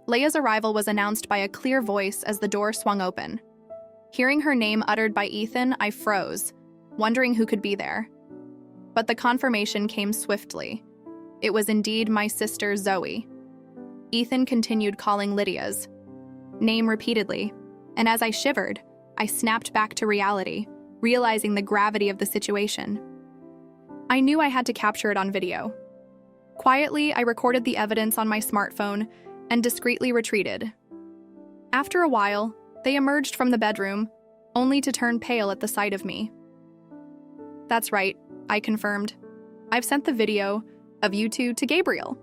Leia's arrival was announced by a clear voice as the door swung open. Hearing her name uttered by Ethan, I froze, wondering who could be there. But the confirmation came swiftly. It was indeed my sister Zoe. Ethan continued calling Lydia's name repeatedly, and as I shivered, I snapped back to reality, realizing the gravity of the situation. I knew I had to capture it on video. Quietly, I recorded the evidence on my smartphone and discreetly retreated. After a while, they emerged from the bedroom, only to turn pale at the sight of me. "That's right," I confirmed. "I've sent the video of you two to Gabriel.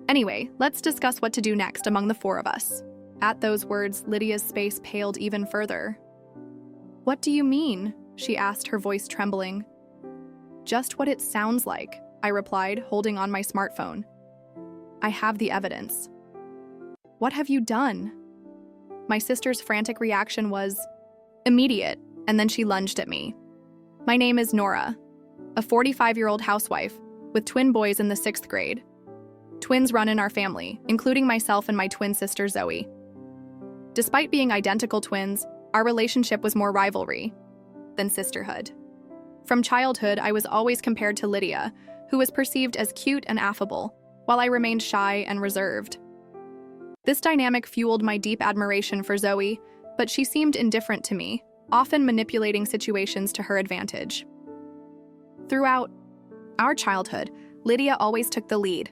Anyway, let's discuss what to do next among the four of us." At those words, Lydia's face paled even further. "What do you mean?" she asked, her voice trembling. "Just what it sounds like," I replied, holding on my smartphone. "I have the evidence." "What have you done?" My sister's frantic reaction was immediate, and then she lunged at me. "My name is Nora, a 45-year-old housewife with twin boys in the 6th grade. Twins run in our family, including myself and my twin sister Zoe. Despite being identical twins, our relationship was more rivalry than sisterhood. From childhood, I was always compared to Lydia, who was perceived as cute and affable, while I remained shy and reserved. This dynamic fueled my deep admiration for Zoe, but she seemed indifferent to me, often manipulating situations to her advantage. Throughout our childhood, Lydia always took the lead,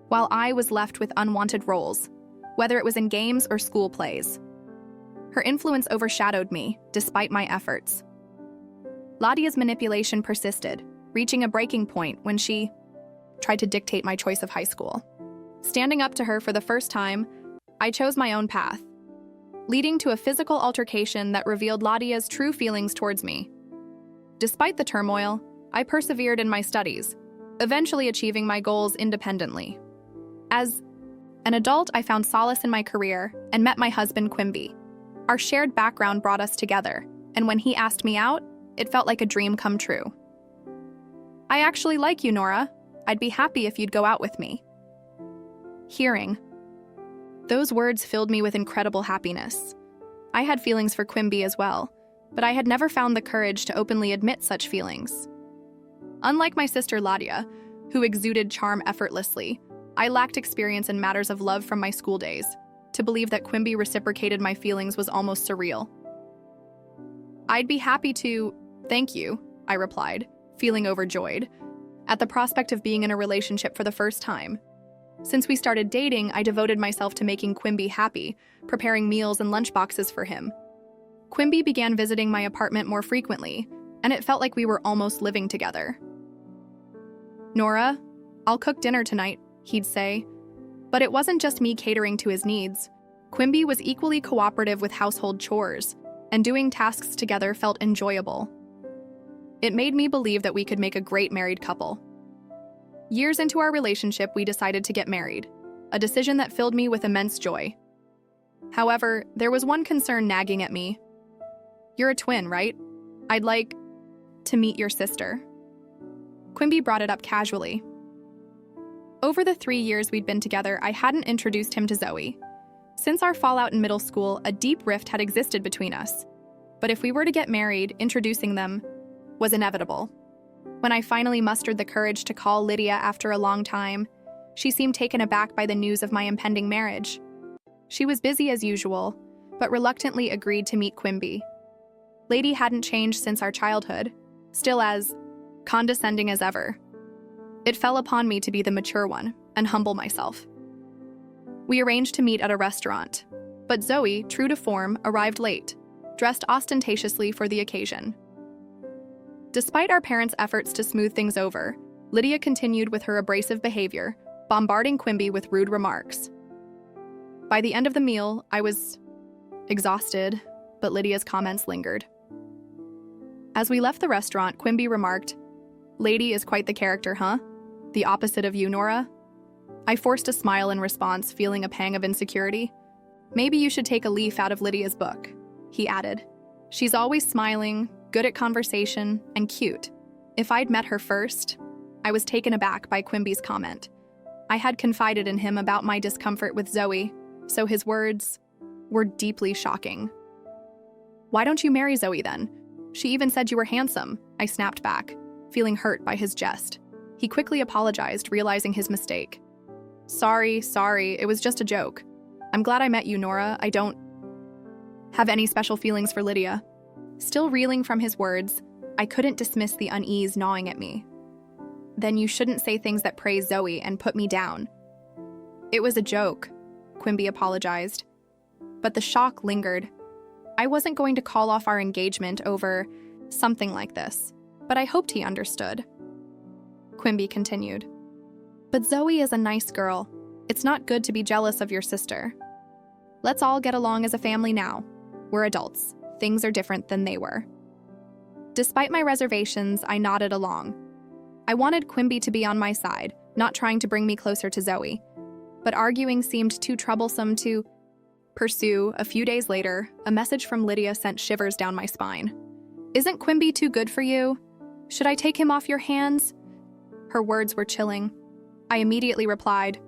while I was left with unwanted roles, whether it was in games or school plays. Her influence overshadowed me, despite my efforts. Lydia's manipulation persisted, reaching a breaking point when she tried to dictate my choice of high school. Standing up to her for the first time, I chose my own path, leading to a physical altercation that revealed Lydia's true feelings towards me. Despite the turmoil, I persevered in my studies, eventually achieving my goals independently. As an adult, I found solace in my career and met my husband, Quimby. Our shared background brought us together, and when he asked me out, it felt like a dream come true. "I actually like you, Nora. I'd be happy if you'd go out with me." Hearing those words filled me with incredible happiness. I had feelings for Quimby as well, but I had never found the courage to openly admit such feelings. Unlike my sister Lydia, who exuded charm effortlessly, I lacked experience in matters of love from my school days. To believe that Quimby reciprocated my feelings was almost surreal. "I'd be happy to, thank you," I replied, feeling overjoyed at the prospect of being in a relationship for the first time. Since we started dating, I devoted myself to making Quimby happy, preparing meals and lunchboxes for him. Quimby began visiting my apartment more frequently, and it felt like we were almost living together. "Nora, I'll cook dinner tonight," he'd say. But it wasn't just me catering to his needs. Quimby was equally cooperative with household chores, and doing tasks together felt enjoyable. It made me believe that we could make a great married couple. Years into our relationship, we decided to get married, a decision that filled me with immense joy. However, there was one concern nagging at me. "You're a twin, right? I'd like to meet your sister." Quimby brought it up casually. Over the 3 years we'd been together, I hadn't introduced him to Zoe. Since our fallout in middle school, a deep rift had existed between us. But if we were to get married, introducing them was inevitable. When I finally mustered the courage to call Lydia after a long time, she seemed taken aback by the news of my impending marriage. She was busy as usual, but reluctantly agreed to meet Quimby. Lady hadn't changed since our childhood, still as condescending as ever. It fell upon me to be the mature one and humble myself. We arranged to meet at a restaurant, but Zoe, true to form, arrived late, dressed ostentatiously for the occasion. Despite our parents' efforts to smooth things over, Lydia continued with her abrasive behavior, bombarding Quimby with rude remarks. By the end of the meal, I was exhausted, but Lydia's comments lingered. As we left the restaurant, Quimby remarked, "Lady is quite the character, huh? The opposite of you, Nora?" I forced a smile in response, feeling a pang of insecurity. "Maybe you should take a leaf out of Lydia's book," he added. "She's always smiling, good at conversation, and cute." If I'd met her first, I was taken aback by Quimby's comment. I had confided in him about my discomfort with Zoe, so his words were deeply shocking. "Why don't you marry Zoe then? She even said you were handsome," I snapped back, feeling hurt by his jest. He quickly apologized, realizing his mistake. Sorry, it was just a joke. I'm glad I met you, Nora. I don't have any special feelings for Lydia." Still reeling from his words, I couldn't dismiss the unease gnawing at me. "Then you shouldn't say things that praise Zoe and put me down." "It was a joke," Quimby apologized. But the shock lingered. I wasn't going to call off our engagement over something like this, but I hoped he understood. Quimby continued. "But Zoe is a nice girl. It's not good to be jealous of your sister. Let's all get along as a family now. We're adults. Things are different than they were." Despite my reservations, I nodded along. I wanted Quimby to be on my side, not trying to bring me closer to Zoe. But arguing seemed too troublesome to pursue. A few days later, a message from Lydia sent shivers down my spine. "Isn't Quimby too good for you? Should I take him off your hands?" Her words were chilling. I immediately replied,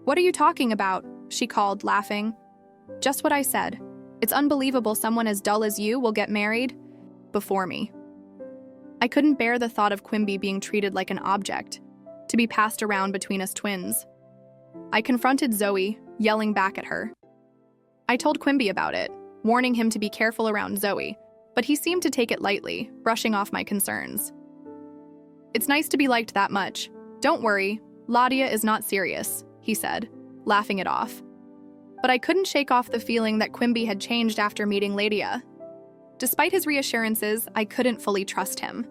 "What are you talking about?" she called, laughing. "Just what I said. It's unbelievable someone as dull as you will get married before me." I couldn't bear the thought of Quimby being treated like an object, to be passed around between us twins. I confronted Zoe, yelling back at her. I told Quimby about it, warning him to be careful around Zoe, but he seemed to take it lightly, brushing off my concerns. "It's nice to be liked that much. Don't worry, Ladia is not serious," he said, laughing it off. But I couldn't shake off the feeling that Quimby had changed after meeting Lydia. Despite his reassurances, I couldn't fully trust him.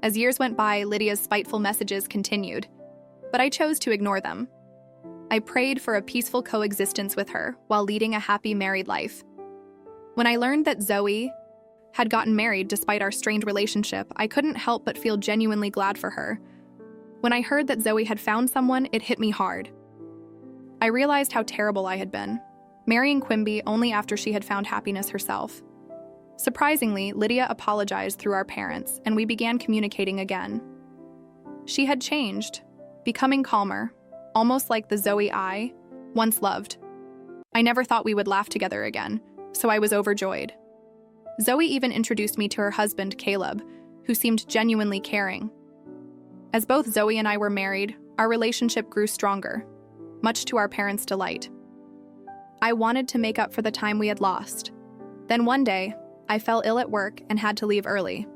As years went by, Lydia's spiteful messages continued, but I chose to ignore them. I prayed for a peaceful coexistence with her while leading a happy married life. When I learned that Zoe had gotten married despite our strained relationship, I couldn't help but feel genuinely glad for her. When I heard that Zoe had found someone, it hit me hard. I realized how terrible I had been, marrying Quimby only after she had found happiness herself. Surprisingly, Lydia apologized through our parents, and we began communicating again. She had changed, becoming calmer, almost like the Zoe I once loved. I never thought we would laugh together again, so I was overjoyed. Zoe even introduced me to her husband, Caleb, who seemed genuinely caring. As both Zoe and I were married, our relationship grew stronger, much to our parents' delight. I wanted to make up for the time we had lost. Then one day, I fell ill at work and had to leave early.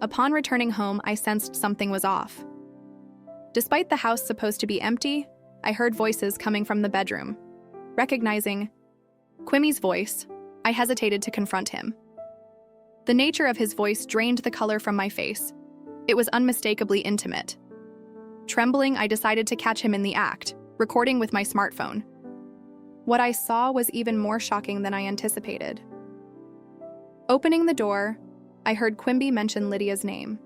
Upon returning home, I sensed something was off. Despite the house supposed to be empty, I heard voices coming from the bedroom. Recognizing Quimby's voice, I hesitated to confront him. The nature of his voice drained the color from my face. It was unmistakably intimate. Trembling, I decided to catch him in the act, recording with my smartphone. What I saw was even more shocking than I anticipated. Opening the door, I heard Quimby mention Lydia's name.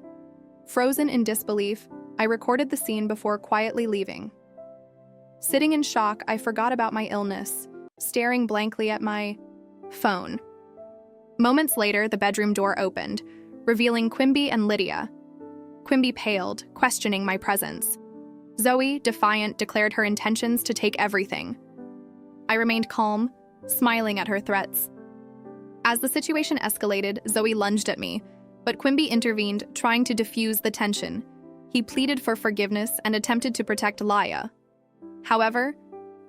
Frozen in disbelief, I recorded the scene before quietly leaving. Sitting in shock, I forgot about my illness, staring blankly at my phone. Moments later, the bedroom door opened, revealing Quimby and Lydia. Quimby paled, questioning my presence. Zoe, defiant, declared her intentions to take everything. I remained calm, smiling at her threats. As the situation escalated, Zoe lunged at me, but Quimby intervened, trying to diffuse the tension. He pleaded for forgiveness and attempted to protect Laya. However,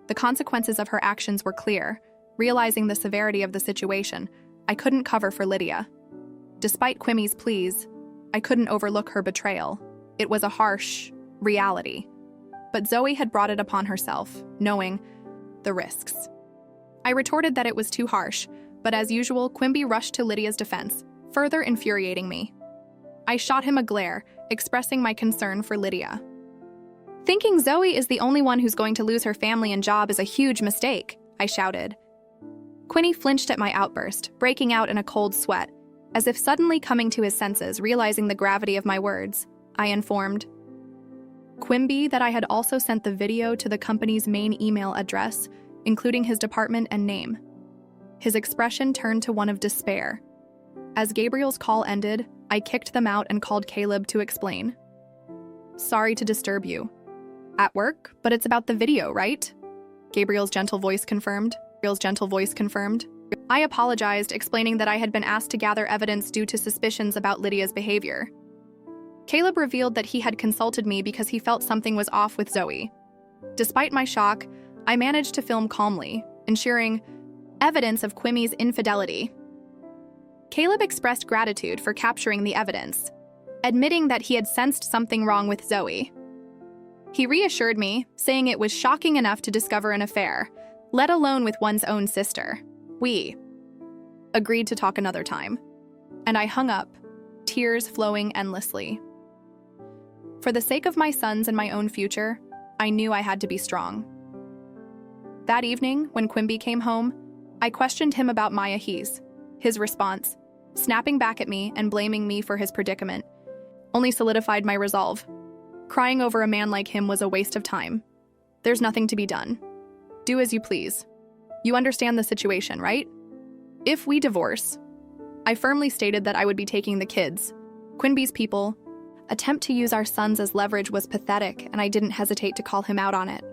the consequences of her actions were clear. Realizing the severity of the situation, I couldn't cover for Lydia. Despite Quimby's pleas, I couldn't overlook her betrayal. It was a harsh reality. But Zoe had brought it upon herself, knowing the risks. I retorted that it was too harsh, but as usual, Quimby rushed to Lydia's defense, further infuriating me. I shot him a glare, expressing my concern for Lydia. "Thinking Zoe is the only one who's going to lose her family and job is a huge mistake," I shouted. Quinny flinched at my outburst, breaking out in a cold sweat. As if suddenly coming to his senses, realizing the gravity of my words, I informed Quimby that I had also sent the video to the company's main email address, including his department and name. His expression turned to one of despair. As Gabriel's call ended, I kicked them out and called Caleb to explain. "Sorry to disturb you. At work, but it's about the video, right?" Gabriel's gentle voice confirmed. I apologized, explaining that I had been asked to gather evidence due to suspicions about Lydia's behavior. Caleb revealed that he had consulted me because he felt something was off with Zoe. Despite my shock, I managed to film calmly, ensuring evidence of Quimmy's infidelity. Caleb expressed gratitude for capturing the evidence, admitting that he had sensed something wrong with Zoe. He reassured me, saying it was shocking enough to discover an affair, let alone with one's own sister. We agreed to talk another time, and I hung up, tears flowing endlessly. For the sake of my sons and my own future, I knew I had to be strong. That evening, when Quimby came home, I questioned him about Maya Hees. His response, snapping back at me and blaming me for his predicament, only solidified my resolve. Crying over a man like him was a waste of time. There's nothing to be done. Do as you please. You understand the situation, right? If we divorce, I firmly stated that I would be taking the kids. Quimby's people attempt to use our sons as leverage was pathetic, and I didn't hesitate to call him out on it.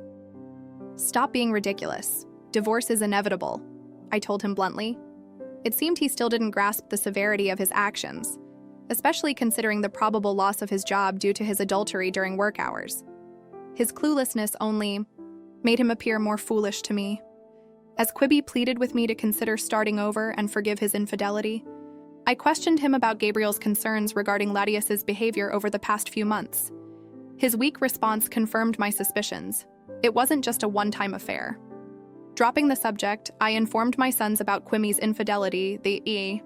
Stop being ridiculous. Divorce is inevitable, I told him bluntly. It seemed he still didn't grasp the severity of his actions, especially considering the probable loss of his job due to his adultery during work hours. His cluelessness only made him appear more foolish to me. As Quimby pleaded with me to consider starting over and forgive his infidelity, I questioned him about Gabriel's concerns regarding Ladius's behavior over the past few months. His weak response confirmed my suspicions. It wasn't just a one-time affair. Dropping the subject, I informed my sons about Quimmy's infidelity the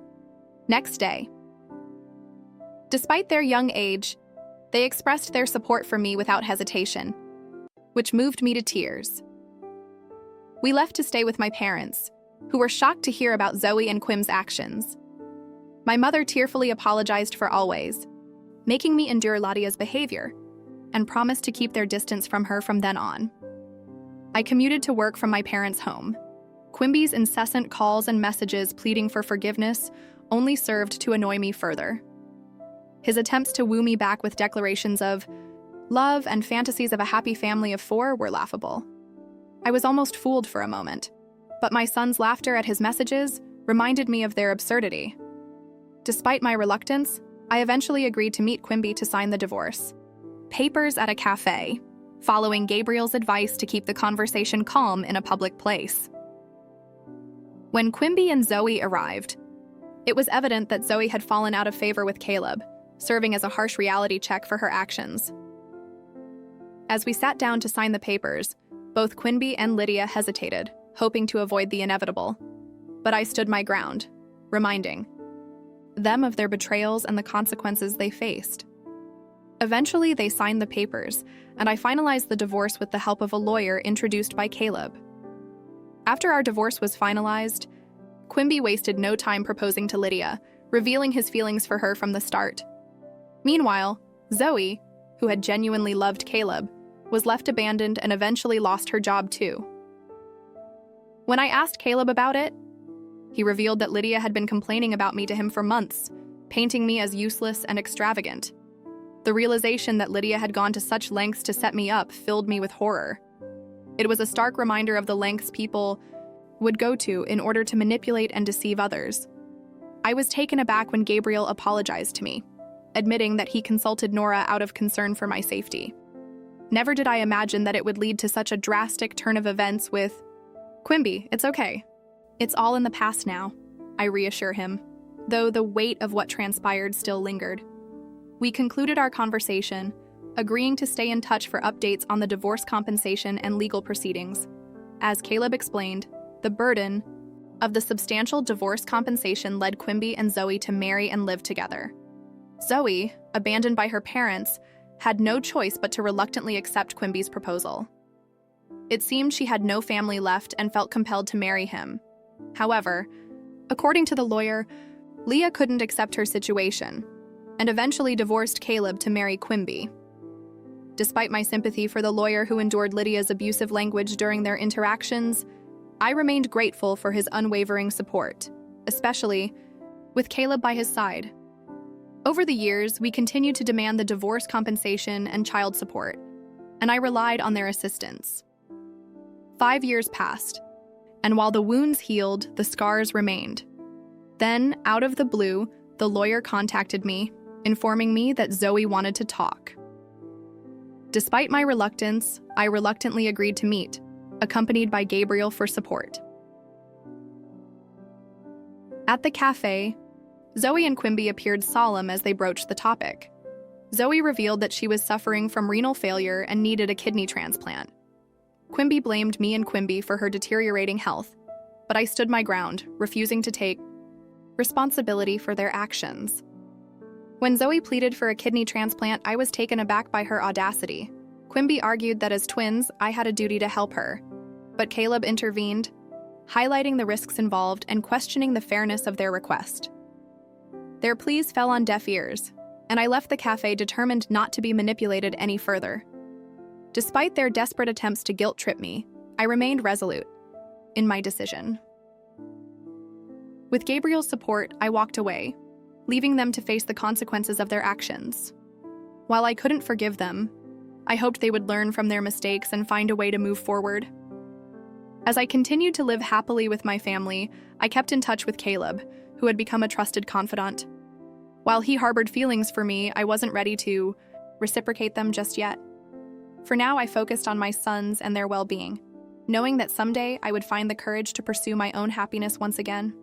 next day. Despite their young age, they expressed their support for me without hesitation, which moved me to tears. We left to stay with my parents, who were shocked to hear about Zoe and Quim's actions. My mother tearfully apologized for always, making me endure Ladia's behavior, and promised to keep their distance from her from then on. I commuted to work from my parents' home. Quimby's incessant calls and messages pleading for forgiveness only served to annoy me further. His attempts to woo me back with declarations of love and fantasies of a happy family of 4 were laughable. I was almost fooled for a moment, but my son's laughter at his messages reminded me of their absurdity. Despite my reluctance, I eventually agreed to meet Quimby to sign the divorce papers at a cafe, following Gabriel's advice to keep the conversation calm in a public place. When Quimby and Zoe arrived, it was evident that Zoe had fallen out of favor with Caleb, serving as a harsh reality check for her actions. As we sat down to sign the papers, both Quimby and Lydia hesitated, hoping to avoid the inevitable. But I stood my ground, reminding them of their betrayals and the consequences they faced. Eventually, they signed the papers, and I finalized the divorce with the help of a lawyer introduced by Caleb. After our divorce was finalized, Quimby wasted no time proposing to Lydia, revealing his feelings for her from the start. Meanwhile, Zoe, who had genuinely loved Caleb, was left abandoned and eventually lost her job too. When I asked Caleb about it, he revealed that Lydia had been complaining about me to him for months, painting me as useless and extravagant. The realization that Lydia had gone to such lengths to set me up filled me with horror. It was a stark reminder of the lengths people would go to in order to manipulate and deceive others. I was taken aback when Gabriel apologized to me, admitting that he consulted Nora out of concern for my safety. Never did I imagine that it would lead to such a drastic turn of events with, "Quimby, it's okay. It's all in the past now," I reassure him, though the weight of what transpired still lingered. We concluded our conversation, agreeing to stay in touch for updates on the divorce compensation and legal proceedings. As Caleb explained, the burden of the substantial divorce compensation led Quimby and Zoe to marry and live together. Zoe, abandoned by her parents, had no choice but to reluctantly accept Quimby's proposal. It seemed she had no family left and felt compelled to marry him. However, according to the lawyer, Leah couldn't accept her situation and eventually divorced Caleb to marry Quimby. Despite my sympathy for the lawyer who endured Lydia's abusive language during their interactions, I remained grateful for his unwavering support, especially with Caleb by his side. Over the years, we continued to demand the divorce compensation and child support, and I relied on their assistance. 5 years passed, and while the wounds healed, the scars remained. Then, out of the blue, the lawyer contacted me, informing me that Zoe wanted to talk. Despite my reluctance, I reluctantly agreed to meet, accompanied by Gabriel for support. At the cafe, Zoe and Quimby appeared solemn as they broached the topic. Zoe revealed that she was suffering from renal failure and needed a kidney transplant. Quimby blamed me and Quimby for her deteriorating health, but I stood my ground, refusing to take responsibility for their actions. When Zoe pleaded for a kidney transplant, I was taken aback by her audacity. Quimby argued that as twins, I had a duty to help her, but Caleb intervened, highlighting the risks involved and questioning the fairness of their request. Their pleas fell on deaf ears, and I left the cafe determined not to be manipulated any further. Despite their desperate attempts to guilt-trip me, I remained resolute in my decision. With Gabriel's support, I walked away, leaving them to face the consequences of their actions. While I couldn't forgive them, I hoped they would learn from their mistakes and find a way to move forward. As I continued to live happily with my family, I kept in touch with Caleb, who had become a trusted confidant. While he harbored feelings for me, I wasn't ready to reciprocate them just yet. For now, I focused on my sons and their well-being, knowing that someday I would find the courage to pursue my own happiness once again.